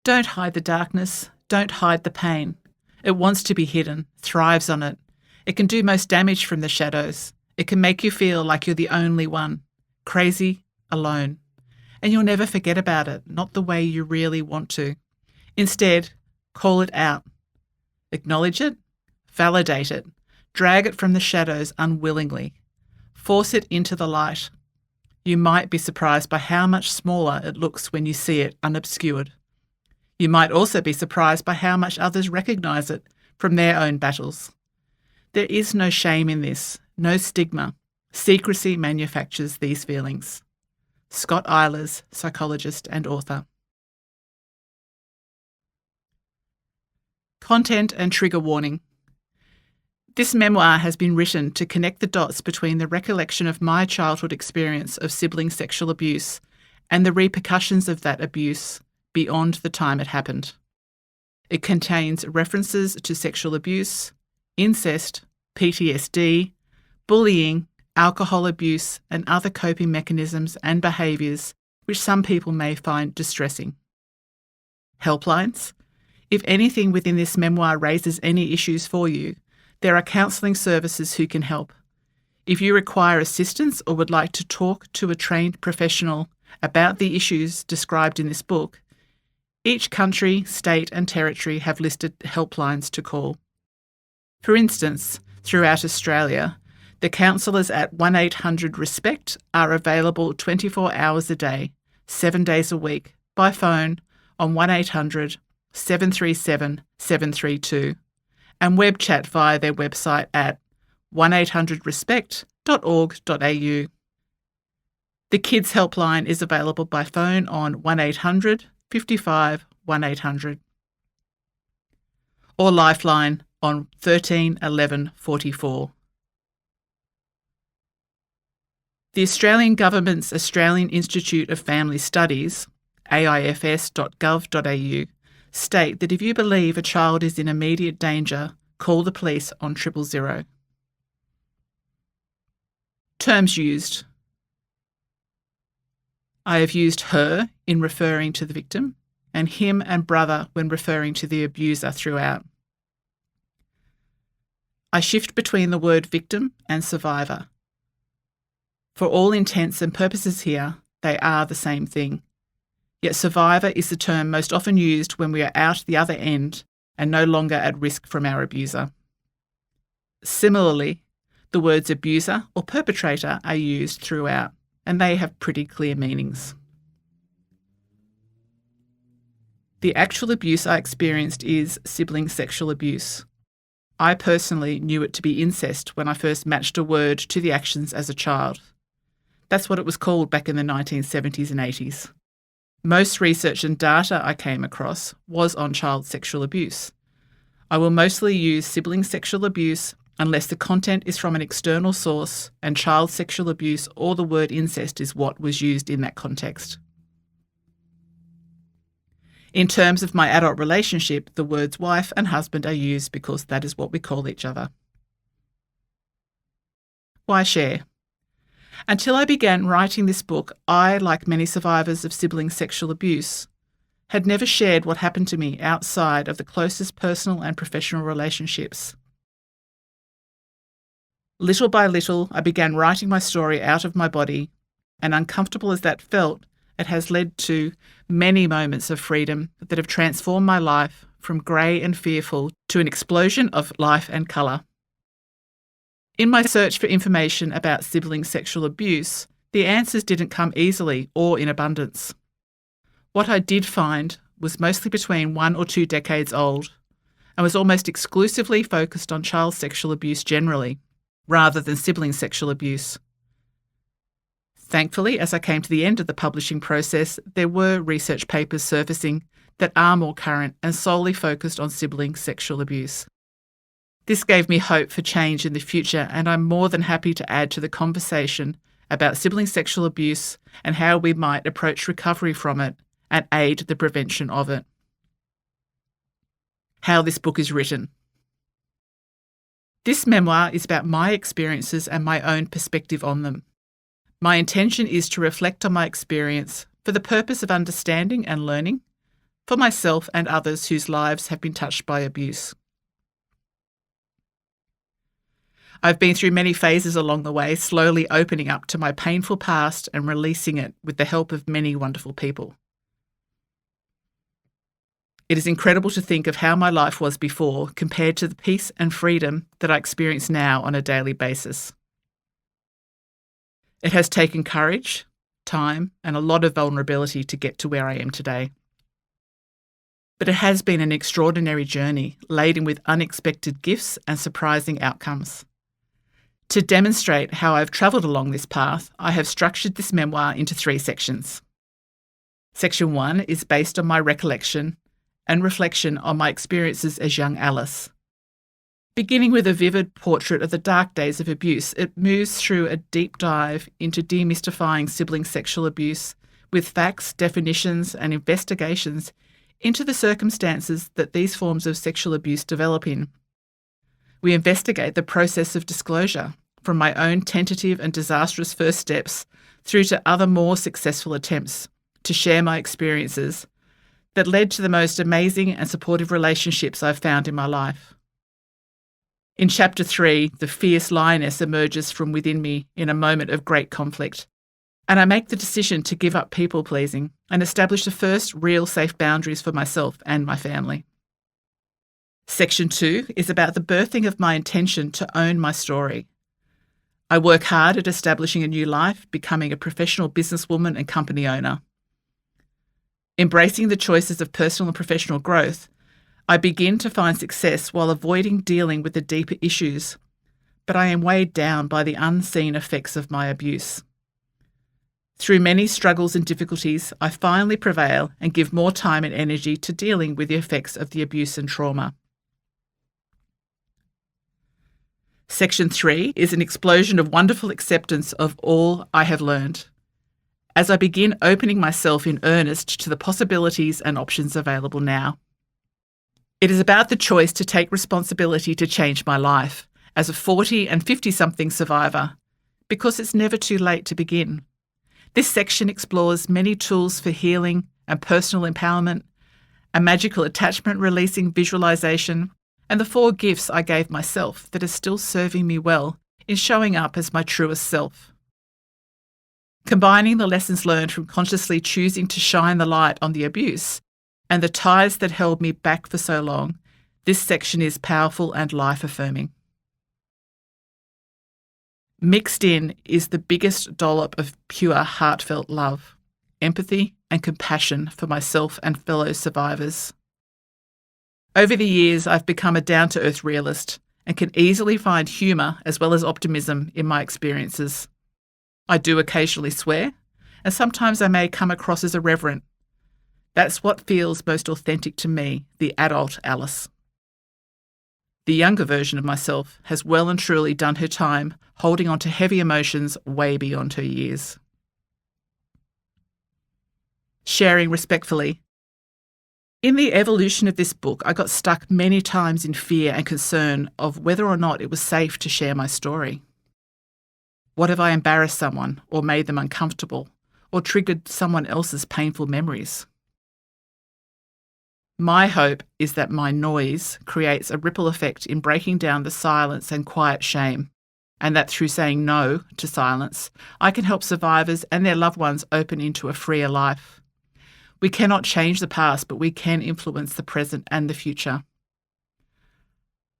Don't hide the darkness. Don't hide the pain. It wants to be hidden, thrives on it. It can do most damage from the shadows. It can make you feel like you're the only one, crazy, alone. And you'll never forget about it, not the way you really want to. Instead, call it out. Acknowledge it, validate it, drag it from the shadows unwillingly. Force it into the light. You might be surprised by how much smaller it looks when you see it unobscured. You might also be surprised by how much others recognise it from their own battles. There is no shame in this, no stigma. Secrecy manufactures these feelings. Scott Eilers, psychologist and author. Content and trigger warning. This memoir has been written to connect the dots between the recollection of my childhood experience of sibling sexual abuse and the repercussions of that abuse beyond the time it happened. It contains references to sexual abuse, incest, PTSD, bullying, alcohol abuse, and other coping mechanisms and behaviours which some people may find distressing. Helplines. If anything within this memoir raises any issues for you, there are counselling services who can help. If you require assistance or would like to talk to a trained professional about the issues described in this book, each country, state and territory have listed helplines to call. For instance, throughout Australia, the counsellors at 1800-RESPECT are available 24 hours a day, 7 days a week, by phone on 1800 737 732 and web chat via their website at 1800respect.org.au. The Kids Helpline is available by phone on 1800 55 1800 or Lifeline on 13 11 44. The Australian Government's Australian Institute of Family Studies, aifs.gov.au, state that if you believe a child is in immediate danger, call the police on 000. Terms used. I have used her in referring to the victim and him and brother when referring to the abuser throughout. I shift between the word victim and survivor. For all intents and purposes here, they are the same thing. Yet survivor is the term most often used when we are out the other end and no longer at risk from our abuser. Similarly, the words abuser or perpetrator are used throughout, and they have pretty clear meanings. The actual abuse I experienced is sibling sexual abuse. I personally knew it to be incest when I first matched a word to the actions as a child. That's what it was called back in the 1970s and 80s. Most research and data I came across was on child sexual abuse. I will mostly use sibling sexual abuse unless the content is from an external source and child sexual abuse or the word incest is what was used in that context. In terms of my adult relationship, the words wife and husband are used because that is what we call each other. Why share? Until I began writing this book, I, like many survivors of sibling sexual abuse, had never shared what happened to me outside of the closest personal and professional relationships. Little by little, I began writing my story out of my body, and uncomfortable as that felt, it has led to many moments of freedom that have transformed my life from grey and fearful to an explosion of life and colour. In my search for information about sibling sexual abuse, the answers didn't come easily or in abundance. What I did find was mostly between 1 or 2 decades old and was almost exclusively focused on child sexual abuse generally, rather than sibling sexual abuse. Thankfully, as I came to the end of the publishing process, there were research papers surfacing that are more current and solely focused on sibling sexual abuse. This gave me hope for change in the future, and I'm more than happy to add to the conversation about sibling sexual abuse and how we might approach recovery from it and aid the prevention of it. How this book is written. This memoir is about my experiences and my own perspective on them. My intention is to reflect on my experience for the purpose of understanding and learning, for myself and others whose lives have been touched by abuse. I've been through many phases along the way, slowly opening up to my painful past and releasing it with the help of many wonderful people. It is incredible to think of how my life was before compared to the peace and freedom that I experience now on a daily basis. It has taken courage, time, and a lot of vulnerability to get to where I am today. But it has been an extraordinary journey, laden with unexpected gifts and surprising outcomes. To demonstrate how I've travelled along this path, I have structured this memoir into 3 sections. Section 1 is based on my recollection and reflection on my experiences as young Alice. Beginning with a vivid portrait of the dark days of abuse, it moves through a deep dive into demystifying sibling sexual abuse with facts, definitions, and investigations into the circumstances that these forms of sexual abuse develop in. We investigate the process of disclosure, from my own tentative and disastrous first steps through to other more successful attempts to share my experiences that led to the most amazing and supportive relationships I've found in my life. In Chapter 3, the fierce lioness emerges from within me in a moment of great conflict, and I make the decision to give up people-pleasing and establish the first real safe boundaries for myself and my family. Section 2 is about the birthing of my intention to own my story. I work hard at establishing a new life, becoming a professional businesswoman and company owner. Embracing the choices of personal and professional growth, I begin to find success while avoiding dealing with the deeper issues, but I am weighed down by the unseen effects of my abuse. Through many struggles and difficulties, I finally prevail and give more time and energy to dealing with the effects of the abuse and trauma. Section 3 is an explosion of wonderful acceptance of all I have learned, as I begin opening myself in earnest to the possibilities and options available now. It is about the choice to take responsibility to change my life as a 40 and 50-something survivor, because it's never too late to begin. This section explores many tools for healing and personal empowerment, a magical attachment releasing visualization, and the 4 gifts I gave myself that are still serving me well in showing up as my truest self. Combining the lessons learned from consciously choosing to shine the light on the abuse and the ties that held me back for so long, this section is powerful and life-affirming. Mixed in is the biggest dollop of pure, heartfelt love, empathy, and compassion for myself and fellow survivors. Over the years, I've become a down-to-earth realist and can easily find humour as well as optimism in my experiences. I do occasionally swear, and sometimes I may come across as irreverent. That's what feels most authentic to me, the adult Alice. The younger version of myself has well and truly done her time holding on to heavy emotions way beyond her years. Sharing respectfully. In the evolution of this book, I got stuck many times in fear and concern of whether or not it was safe to share my story. What if I embarrassed someone or made them uncomfortable or triggered someone else's painful memories? My hope is that my noise creates a ripple effect in breaking down the silence and quiet shame, and that through saying no to silence, I can help survivors and their loved ones open into a freer life. We cannot change the past, but we can influence the present and the future.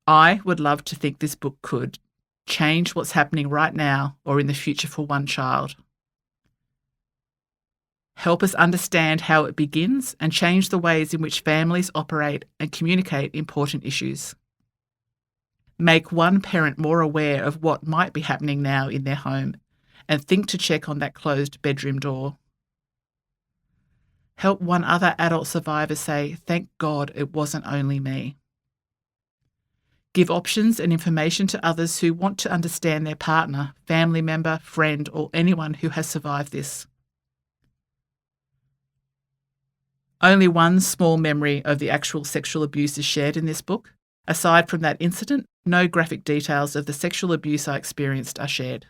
I would love to think this book could change what's happening right now or in the future for one child. Help us understand how it begins and change the ways in which families operate and communicate important issues. Make one parent more aware of what might be happening now in their home and think to check on that closed bedroom door. Help one other adult survivor say, "Thank God it wasn't only me." Give options and information to others who want to understand their partner, family member, friend, or anyone who has survived this. Only one small memory of the actual sexual abuse is shared in this book. Aside from that incident, no graphic details of the sexual abuse I experienced are shared.